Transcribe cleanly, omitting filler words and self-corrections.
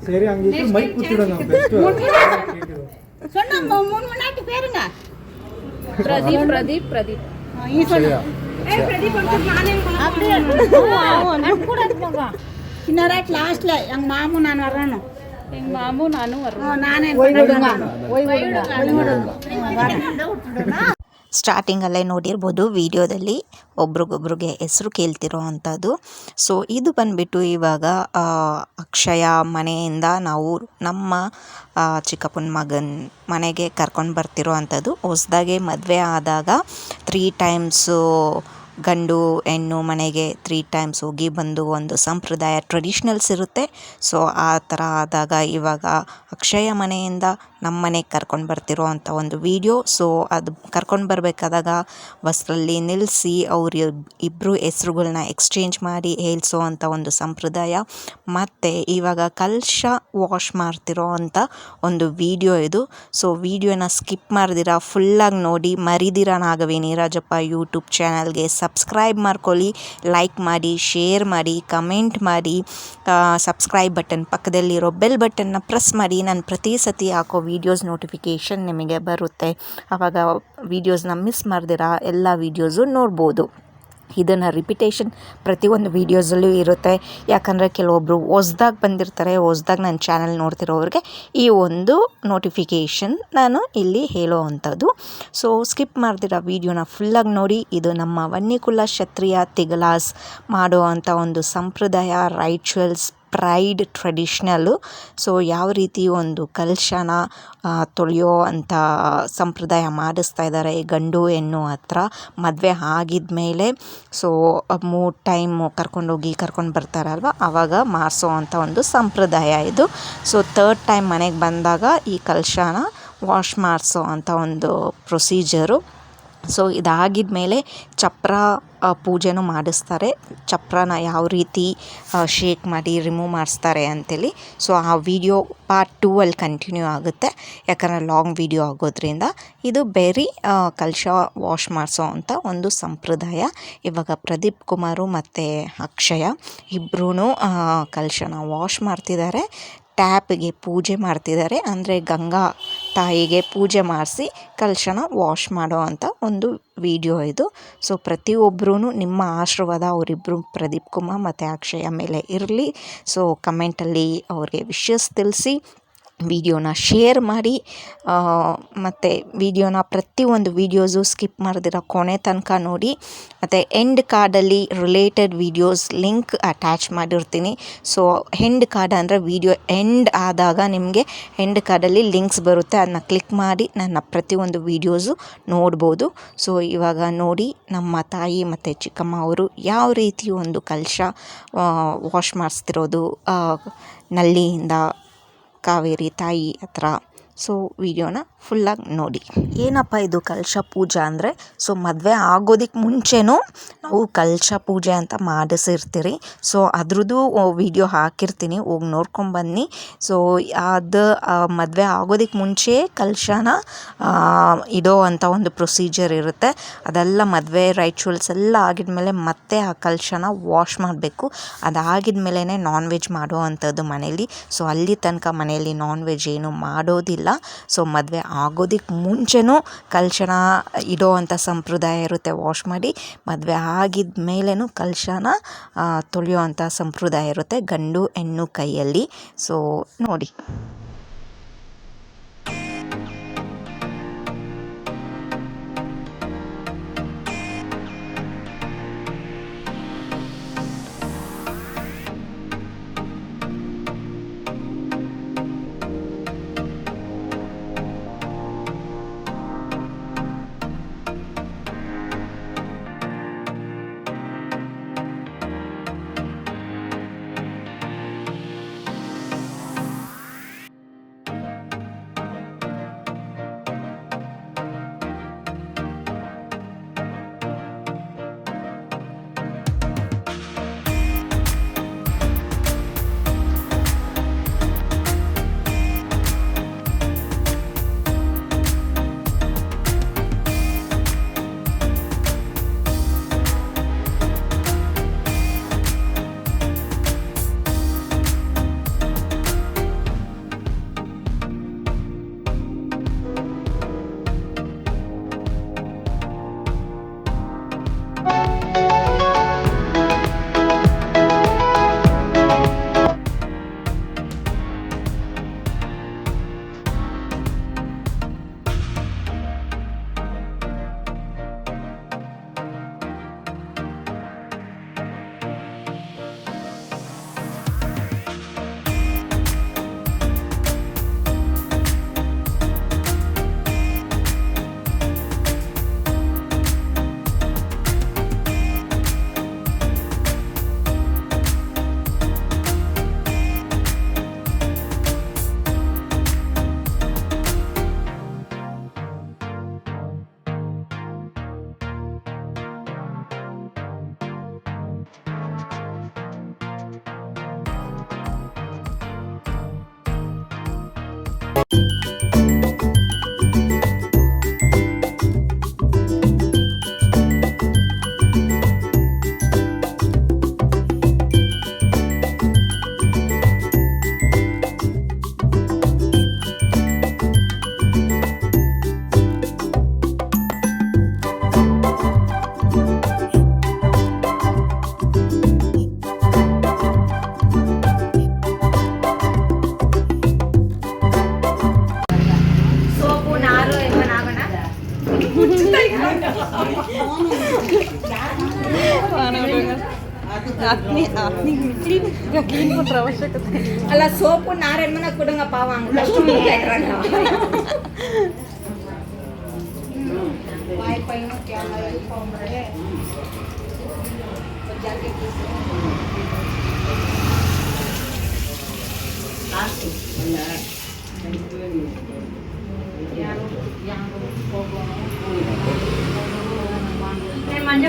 சரி அங்கே மைக் குத்திடுங்க பிரதீப் பிரதீப் பிரதீப் லாஸ்ட்ல எங்க மாமு நான் வரணும் எங்க மாமு நானும் வரோம் நானே ಸ್ಟಾರ್ಟಿಂಗಲ್ಲೇ ನೋಡಿರ್ಬೋದು ವಿಡಿಯೋದಲ್ಲಿ ಒಬ್ರಿಗೊಬ್ರಿಗೆ ಹೆಸರು ಕೇಳ್ತಿರೋ ಅಂಥದ್ದು. ಸೊ ಇದು ಬಂದುಬಿಟ್ಟು ಇವಾಗ ಅಕ್ಷಯ ಮನೆಯಿಂದ ನಾವು ನಮ್ಮ ಚಿಕ್ಕಪ್ಪನ ಮಗನ ಮನೆಗೆ ಕರ್ಕೊಂಡು ಬರ್ತಿರೋ ಅಂಥದ್ದು. ಹೊಸ್ದಾಗೆ ಮದುವೆ ಆದಾಗ 3 ಟೈಮ್ಸು ಗಂಡು ಹೆಣ್ಣು ಮನೆಗೆ 3 ಟೈಮ್ಸ್ ಹೋಗಿ ಬಂದು ಒಂದು ಸಂಪ್ರದಾಯ ಟ್ರೆಡಿಷ್ನಲ್ಸ್ ಇರುತ್ತೆ. ಸೊ ಆ ಥರ ಆದಾಗ ಇವಾಗ ಅಕ್ಷಯ ಮನೆಯಿಂದ ನಮ್ಮ ಮನೆಗೆ ಕರ್ಕೊಂಡು ಬರ್ತಿರೋ ಅಂಥ ಒಂದು ವಿಡಿಯೋ. ಸೊ ಅದು ಕರ್ಕೊಂಡು ಬರಬೇಕಾದಾಗ ಬಸ್ಸಲ್ಲಿ ನಿಲ್ಲಿಸಿ ಅವರು ಇಬ್ಬರು ಹೆಸ್ರುಗಳ್ನ ಎಕ್ಸ್ಚೇಂಜ್ ಮಾಡಿ ಹೇಳ್ಸೋ ಅಂಥ ಒಂದು ಸಂಪ್ರದಾಯ. ಮತ್ತು ಇವಾಗ ಕಲಶ ವಾಶ್ ಮಾಡ್ತಿರೋ ಅಂಥ ಒಂದು ವಿಡಿಯೋ ಇದು. ಸೊ ವಿಡಿಯೋನ ಸ್ಕಿಪ್ ಮಾಡ್ದಿರ ಫುಲ್ಲಾಗಿ ನೋಡಿ. ಮರಿದಿರ ನಾಗವಿ ನೀರಾಜಪ್ಪ ಯೂಟ್ಯೂಬ್ ಚಾನಲ್ಗೆ ಸಬ್ಸ್ಕ್ರೈಬ್ ಮಾಡ್ಕೊಳ್ಳಿ, ಲೈಕ್ ಮಾಡಿ, ಶೇರ್ ಮಾಡಿ, ಕಮೆಂಟ್ ಮಾಡಿ. ಸಬ್ಸ್ಕ್ರೈಬ್ ಬಟನ್ ಪಕ್ಕದಲ್ಲಿರೋ ಬೆಲ್ ಬಟನ್ನ ಪ್ರೆಸ್ ಮಾಡಿ. ನಾನು ಪ್ರತಿ ಸತಿ ಹಾಕೋ ವೀಡಿಯೋಸ್ ನೋಟಿಫಿಕೇಷನ್ ನಿಮಗೆ ಬರುತ್ತೆ. ಆವಾಗ ವೀಡಿಯೋಸ್ನ ಮಿಸ್ ಮಾಡ್ದಿರ ಎಲ್ಲ ವೀಡಿಯೋಸು ನೋಡ್ಬೋದು. ಇದನ್ನು ರಿಪಿಟೇಷನ್ ಪ್ರತಿಯೊಂದು ವೀಡಿಯೋಸಲ್ಲೂ ಇರುತ್ತೆ. ಯಾಕಂದರೆ ಕೆಲವೊಬ್ಬರು ಹೊಸ್ದಾಗಿ ಬಂದಿರ್ತಾರೆ. ಹೊಸ್ದಾಗಿ ನನ್ನ ಚಾನಲ್ ನೋಡ್ತಿರೋರಿಗೆ ಈ ಒಂದು ನೋಟಿಫಿಕೇಷನ್ ನಾನು ಇಲ್ಲಿ ಹೇಳೋ ಅಂಥದ್ದು. ಸೊ ಸ್ಕಿಪ್ ಮಾಡ್ದಿರೋ ವೀಡಿಯೋನ ಫುಲ್ಲಾಗಿ ನೋಡಿ. ಇದು ನಮ್ಮ ವನ್ಯಕುಲ ಕ್ಷತ್ರಿಯ ತಿಗಲಾಸ್ ಮಾಡೋ ಅಂಥ ಒಂದು ಸಂಪ್ರದಾಯ, ರೈಚುವಲ್ಸ್, ಪ್ರೈಡ್, ಟ್ರೆಡಿಷ್ನಲ್ಲು. ಸೊ ಯಾವ ರೀತಿ ಒಂದು ಕಲಶನ ತೊಳೆಯೋ ಅಂಥ ಸಂಪ್ರದಾಯ ಮಾಡಿಸ್ತಾ ಇದ್ದಾರೆ ಗಂಡು ಹೆಣ್ಣು ಹತ್ರ ಮದುವೆ ಆಗಿದ ಮೇಲೆ. ಸೊ 3 ಟೈಮು ಕರ್ಕೊಂಡು ಬರ್ತಾರಲ್ವ, ಆವಾಗ ಮಾಡಿಸೋ ಅಂಥ ಒಂದು ಸಂಪ್ರದಾಯ ಇದು. ಸೊ 3rd ಟೈಮ್ ಮನೆಗೆ ಬಂದಾಗ ಈ ಕಲಶನ ವಾಶ್ ಮಾಡಿಸೋ ಅಂಥ ಒಂದು ಪ್ರೊಸೀಜರು. ಸೊ ಇದಾಗಿದ ಮೇಲೆ ಚಪ್ರ ಪೂಜೆನೂ ಮಾಡಿಸ್ತಾರೆ. ಚಪ್ರನ ಯಾವ ರೀತಿ ಶೇಕ್ ಮಾಡಿ ರಿಮೂವ್ ಮಾಡಿಸ್ತಾರೆ ಅಂತೇಳಿ. ಸೊ ಆ ವಿಡಿಯೋ ಪಾರ್ಟ್ 2 ಅಲ್ಲಿ ಕಂಟಿನ್ಯೂ ಆಗುತ್ತೆ. ಯಾಕಂದರೆ ಲಾಂಗ್ ವಿಡಿಯೋ ಆಗೋದ್ರಿಂದ ಇದು ಬೇರೆ ಕಲಶ ವಾಶ್ ಮಾಡಿಸೋ ಅಂಥ ಒಂದು ಸಂಪ್ರದಾಯ. ಇವಾಗ ಪ್ರದೀಪ್ ಕುಮಾರು ಮತ್ತು ಅಕ್ಷಯ ಇಬ್ಬರೂ ಕಲಶನ ವಾಶ್ ಮಾಡ್ತಿದ್ದಾರೆ. ಟ್ಯಾಪಿಗೆ ಪೂಜೆ ಮಾಡ್ತಿದ್ದಾರೆ. ಅಂದರೆ ಗಂಗಾ ತಾಯಿಗೆ ಪೂಜೆ ಮಾಡಿಸಿ ಕಲಶನ ವಾಶ್ ಮಾಡೋ ಅಂಥ ಒಂದು ವಿಡಿಯೋ ಇದು. ಸೊ ಪ್ರತಿಯೊಬ್ಬರೂ ನಿಮ್ಮ ಆಶೀರ್ವಾದ ಅವರಿಬ್ಬರು ಪ್ರದೀಪ್ ಕುಮಾರ್ ಮತ್ತು ಅಕ್ಷಯ ಮೇಲೆ ಇರಲಿ. ಸೊ ಕಮೆಂಟಲ್ಲಿ ಅವ್ರಿಗೆ ವಿಶಸ್ ತಿಳಿಸಿ, ವಿಡಿಯೋನ ಶೇರ್ ಮಾಡಿ. ಮತ್ತು ವಿಡಿಯೋನ ಪ್ರತಿಯೊಂದು ವೀಡಿಯೋಸು ಸ್ಕಿಪ್ ಮಾಡ್ದಿರ ಕೊನೆ ತನಕ ನೋಡಿ. ಮತ್ತು ಎಂಡ್ ಕಾರ್ಡಲ್ಲಿ ರಿಲೇಟೆಡ್ ವೀಡಿಯೋಸ್ ಲಿಂಕ್ ಅಟ್ಯಾಚ್ ಮಾಡಿರ್ತೀನಿ. ಸೊ ಎಂಡ್ ಕಾರ್ಡ್ ಅಂದರೆ ವಿಡಿಯೋ ಎಂಡ್ ಆದಾಗ ನಿಮಗೆ ಎಂಡ್ ಕಾರ್ಡಲ್ಲಿ ಲಿಂಕ್ಸ್ ಬರುತ್ತೆ. ಅದನ್ನ ಕ್ಲಿಕ್ ಮಾಡಿ ನನ್ನ ಪ್ರತಿಯೊಂದು ವೀಡಿಯೋಸು ನೋಡ್ಬೋದು. ಸೊ ಇವಾಗ ನೋಡಿ ನಮ್ಮ ತಾಯಿ ಮತ್ತು ಚಿಕ್ಕಮ್ಮ ಅವರು ಯಾವ ರೀತಿ ಒಂದು ಕಲಶ ವಾಶ್ ಮಾಡಿಸ್ತಿರೋದು ನಲ್ಲಿಯಿಂದ ಕಾವೇರಿ ತಾಯಿ ಹತ್ರ. ಸೊ ವಿಡಿಯೋನ ಫುಲ್ಲಾಗಿ ನೋಡಿ. ಏನಪ್ಪ ಇದು ಕಲಶ ಪೂಜೆ ಅಂದರೆ, ಸೊ ಮದುವೆ ಆಗೋದಕ್ಕೆ ಮುಂಚೆನೂ ನಾವು ಕಲಶ ಪೂಜೆ ಅಂತ ಮಾಡಿಸಿರ್ತೀರಿ. ಸೊ ಅದ್ರದ್ದು ವಿಡಿಯೋ ಹಾಕಿರ್ತೀನಿ, ಹೋಗಿ ನೋಡ್ಕೊಂಬನ್ನಿ. ಸೊ ಅದು ಮದುವೆ ಆಗೋದಕ್ಕೆ ಮುಂಚೆ ಕಲಶನ ಇಡೋ ಅಂಥ ಒಂದು ಪ್ರೊಸೀಜರ್ ಇರುತ್ತೆ. ಅದೆಲ್ಲ ಮದುವೆ ರೈಚುವಲ್ಸ್ ಎಲ್ಲ ಆಗಿದ್ಮೇಲೆ ಮತ್ತೆ ಆ ಕಲಶನ ವಾಶ್ ಮಾಡಬೇಕು. ಅದಾಗಿದ ಮೇಲೇ ನಾನ್ ವೆಜ್ ಮಾಡೋ ಅಂಥದ್ದು ಮನೇಲಿ. ಸೊ ಅಲ್ಲಿ ತನಕ ಮನೆಯಲ್ಲಿ ನಾನ್ ವೆಜ್ ಏನು ಮಾಡೋದಿಲ್ಲ. ಸೊ ಮದುವೆ ಆಗೋದಕ್ಕೆ ಮುಂಚೆನೂ ಕಲಶನ ಇಡೋ ಅಂಥ ಸಂಪ್ರದಾಯ ಇರುತ್ತೆ ವಾಶ್ ಮಾಡಿ. ಮದುವೆ ಆಗಿದ ಮೇಲೂ ಕಲಶನ ತೊಳೆಯೋ ಅಂಥ ಸಂಪ್ರದಾಯ ಇರುತ್ತೆ ಗಂಡು ಹೆಣ್ಣು ಕೈಯಲ್ಲಿ. ಸೊ ನೋಡಿ. ಸೋಪು ನಾರು ಏಮನ್ ಆಗೋಣ ಅಲ್ಲ ಸೋಪು ನಾರು ಏಮನ ಕೊಡುಂಗ ಪಾವಾಂಗ ಮಂಜ